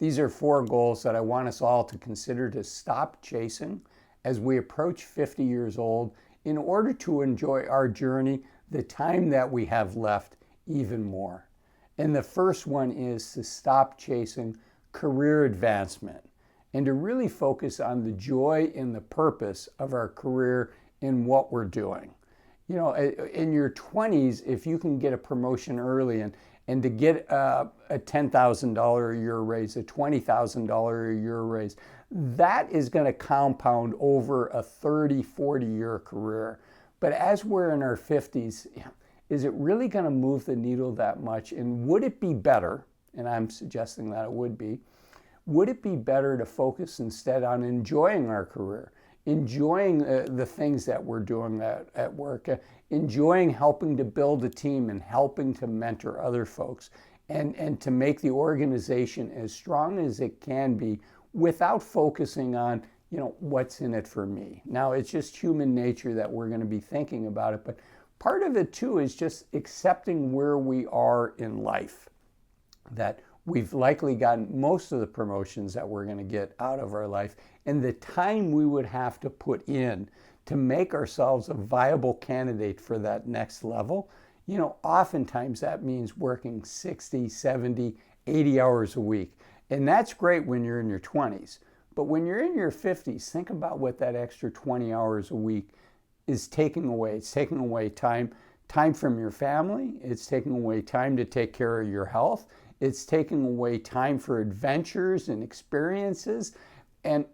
These are 4 goals that I want us all to consider to stop chasing as we approach 50 years old in order to enjoy our journey, the time that we have left, even more. And the first one is to stop chasing career advancement and to really focus on the joy and the purpose of our career in what we're doing. You know, in your 20s, if you can get a promotion early and to get a $10,000 a year raise, a $20,000 a year raise, that is going to compound over a 30, 40-year career. But as we're in our 50s, is it really going to move the needle that much? And would it be better, and I'm suggesting that it would it be better to focus instead on enjoying our career, enjoying the things that we're doing at work, enjoying helping to build a team and helping to mentor other folks, and to make the organization as strong as it can be without focusing on, you know, what's in it for me. Now, it's just human nature that we're going to be thinking about it, but part of it too is just accepting where we are in life, that we've likely gotten most of the promotions that we're going to get out of our life, and the time we would have to put in to make ourselves a viable candidate for that next level. You know, oftentimes that means working 60, 70, 80 hours a week. And that's great when you're in your 20s. But when you're in your 50s, think about what that extra 20 hours a week is taking away. It's taking away time from your family. It's taking away time to take care of your health. It's taking away time for adventures and experiences. And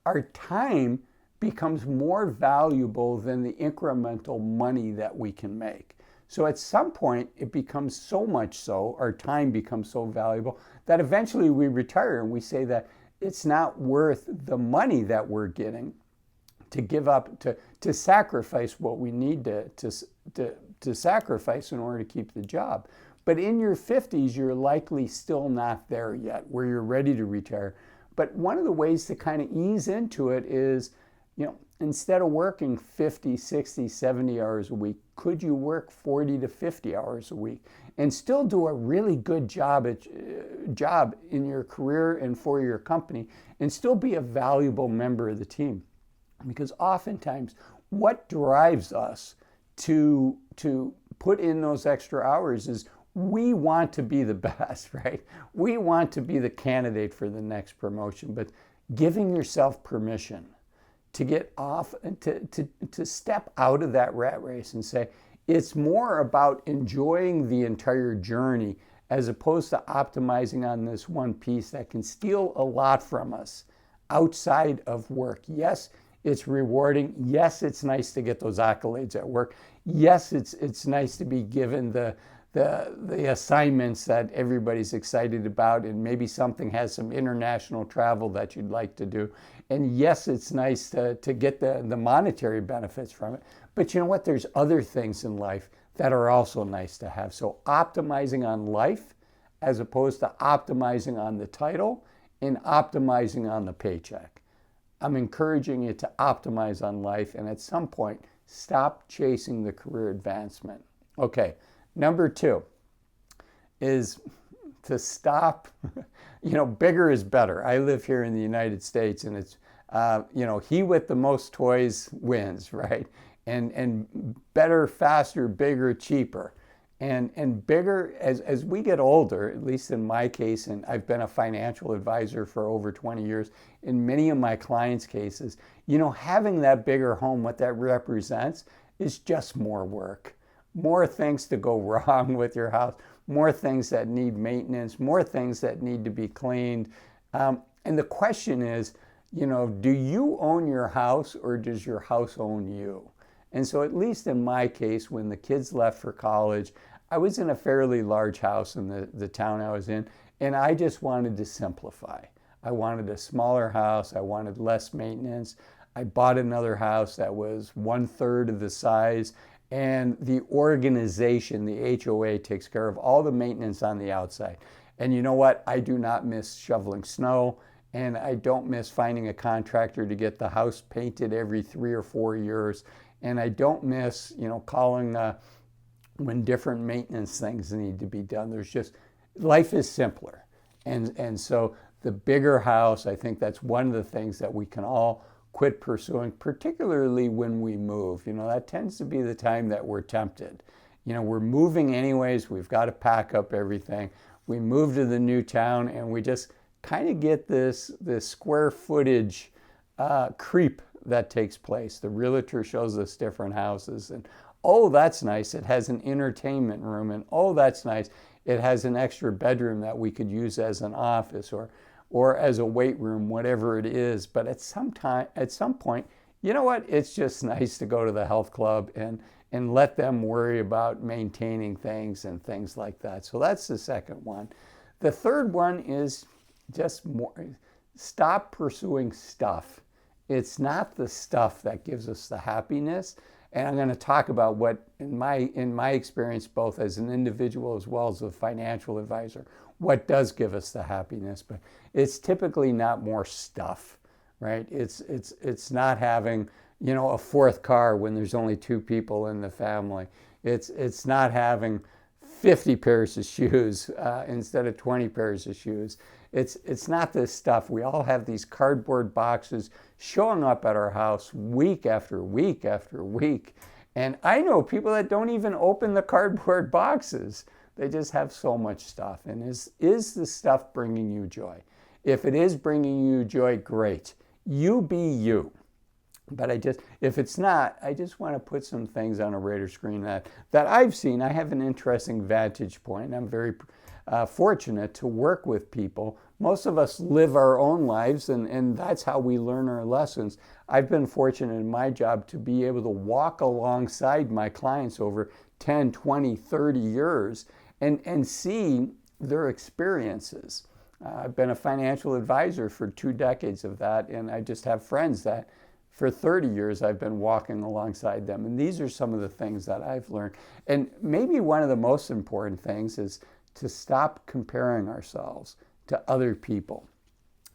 our time becomes more valuable than the incremental money that we can make. So at some point, it becomes so much so, our time becomes so valuable, that eventually we retire and we say that it's not worth the money that we're getting to give up, to sacrifice what we need to sacrifice in order to keep the job. But in your 50s, you're likely still not there yet, where you're ready to retire. But one of the ways to kind of ease into it is, you know, instead of working 50, 60, 70 hours a week, could you work 40 to 50 hours a week and still do a really good job in your career and for your company and still be a valuable member of the team? Because oftentimes what drives us to put in those extra hours is we want to be the best, right? We want to be the candidate for the next promotion, but giving yourself permission to get off and to step out of that rat race and say, it's more about enjoying the entire journey as opposed to optimizing on this one piece that can steal a lot from us outside of work. Yes, it's rewarding. Yes, it's nice to get those accolades at work. Yes, it's nice to be given the assignments that everybody's excited about, and maybe something has some international travel that you'd like to do. And yes, it's nice to get the monetary benefits from it. But you know what? There's other things in life that are also nice to have. So optimizing on life as opposed to optimizing on the title and optimizing on the paycheck. I'm encouraging you to optimize on life and at some point stop chasing the career advancement. Okay. Number 2 is to stop, bigger is better. I live here in the United States and it's, he with the most toys wins, right? And better, faster, bigger, cheaper. And bigger, as we get older, at least in my case, and I've been a financial advisor for over 20 years, in many of my clients' cases, having that bigger home, what that represents is just more work. More things to go wrong with your house, more things that need maintenance, more things that need to be cleaned. And the question is, do you own your house or does your house own you? And so at least in my case, when the kids left for college, I was in a fairly large house in the town I was in, and I just wanted to simplify. I wanted a smaller house. I wanted less maintenance. I bought another house that was 1/3 of the size. And the organization, the HOA, takes care of all the maintenance on the outside. And you know what? I do not miss shoveling snow, and I don't miss finding a contractor to get the house painted every 3 or 4 years. And I don't miss, calling when different maintenance things need to be done. Life is simpler. And so the bigger house. I think that's one of the things that we can all quit pursuing, particularly when we move. You know, that tends to be the time that we're tempted. You know, we're moving anyways. We've got to pack up everything. We move to the new town and we just kind of get this square footage creep that takes place. The realtor shows us different houses and, oh, that's nice. It has an entertainment room, and oh, that's nice. It has an extra bedroom that we could use as an office or as a weight room, whatever it is. But at some point, you know what? It's just nice to go to the health club and let them worry about maintaining things and things like that. So that's the second one. The third one is just more, stop pursuing stuff. It's not the stuff that gives us the happiness. And I'm going to talk about what, in my experience, both as an individual as well as a financial advisor, what does give us the happiness. But it's typically not more stuff, right? It's not having, you know, a fourth car when there's only 2 people in the family. It's not having 50 pairs of shoes instead of 20 pairs of shoes. It's not this stuff. We all have these cardboard boxes showing up at our house week after week after week. And I know people that don't even open the cardboard boxes. They just have so much stuff. And is the stuff bringing you joy? If it is bringing you joy, great. You be you. But if it's not, I just want to put some things on a radar screen that I've seen. I have an interesting vantage point. I'm very fortunate to work with people. Most of us live our own lives, and that's how we learn our lessons. I've been fortunate in my job to be able to walk alongside my clients over 10, 20, 30 years and see their experiences. I've been a financial advisor for 2 decades of that, and I just have friends that for 30 years I've been walking alongside them. And these are some of the things that I've learned. And maybe one of the most important things is to stop comparing ourselves to other people.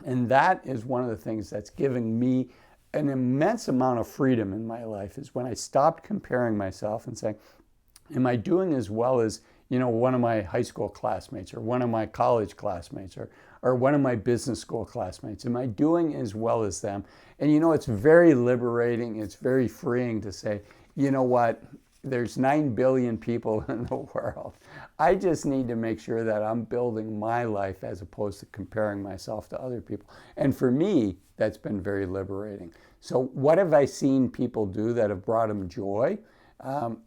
And that is one of the things that's giving me an immense amount of freedom in my life, is when I stopped comparing myself and saying, am I doing as well as, you know, one of my high school classmates or one of my college classmates or one of my business school classmates? Am I doing as well as them? And you know, it's very liberating. It's very freeing to say, you know what? There's 9 billion people in the world. I just need to make sure that I'm building my life as opposed to comparing myself to other people. And for me, that's been very liberating. So what have I seen people do that have brought them joy?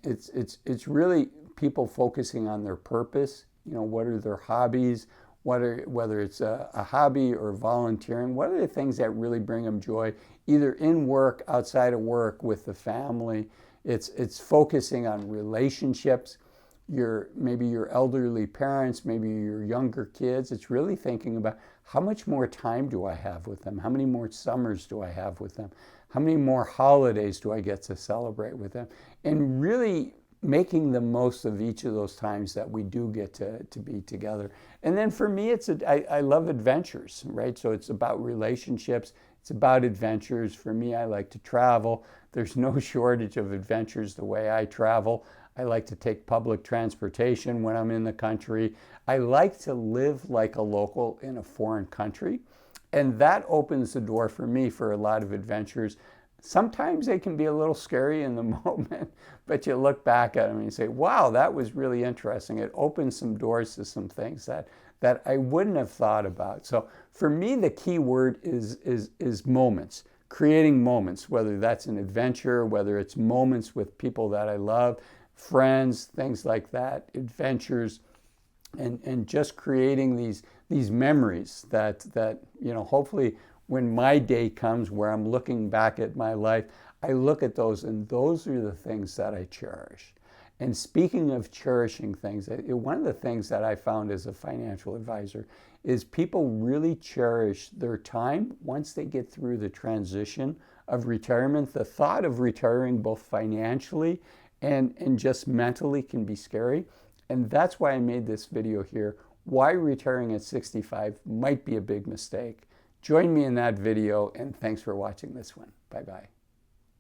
It's really people focusing on their purpose. You know, what are their hobbies? Whether it's a hobby or volunteering, what are the things that really bring them joy, either in work, outside of work, with the family? It's focusing on relationships, maybe your elderly parents, maybe your younger kids. It's really thinking about, how much more time do I have with them? How many more summers do I have with them? How many more holidays do I get to celebrate with them? And really making the most of each of those times that we do get to be together. And then for me, I love adventures, right? So it's about relationships. It's about adventures. For me, I like to travel. There's no shortage of adventures the way I travel. I like to take public transportation when I'm in the country. I like to live like a local in a foreign country. And that opens the door for me for a lot of adventures. Sometimes they can be a little scary in the moment, but you look back at them and you say, wow, that was really interesting. It opens some doors to some things that I wouldn't have thought about. So for me, the key word is moments, creating moments, whether that's an adventure, whether it's moments with people that I love, friends, things like that, adventures, and just creating these memories that you know, hopefully when my day comes where I'm looking back at my life, I look at those, and those are the things that I cherish. And speaking of cherishing things, one of the things that I found as a financial advisor is people really cherish their time once they get through the transition of retirement. The thought of retiring both financially and just mentally can be scary. And that's why I made this video here, why retiring at 65 might be a big mistake. Join me in that video, and thanks for watching this one. Bye-bye.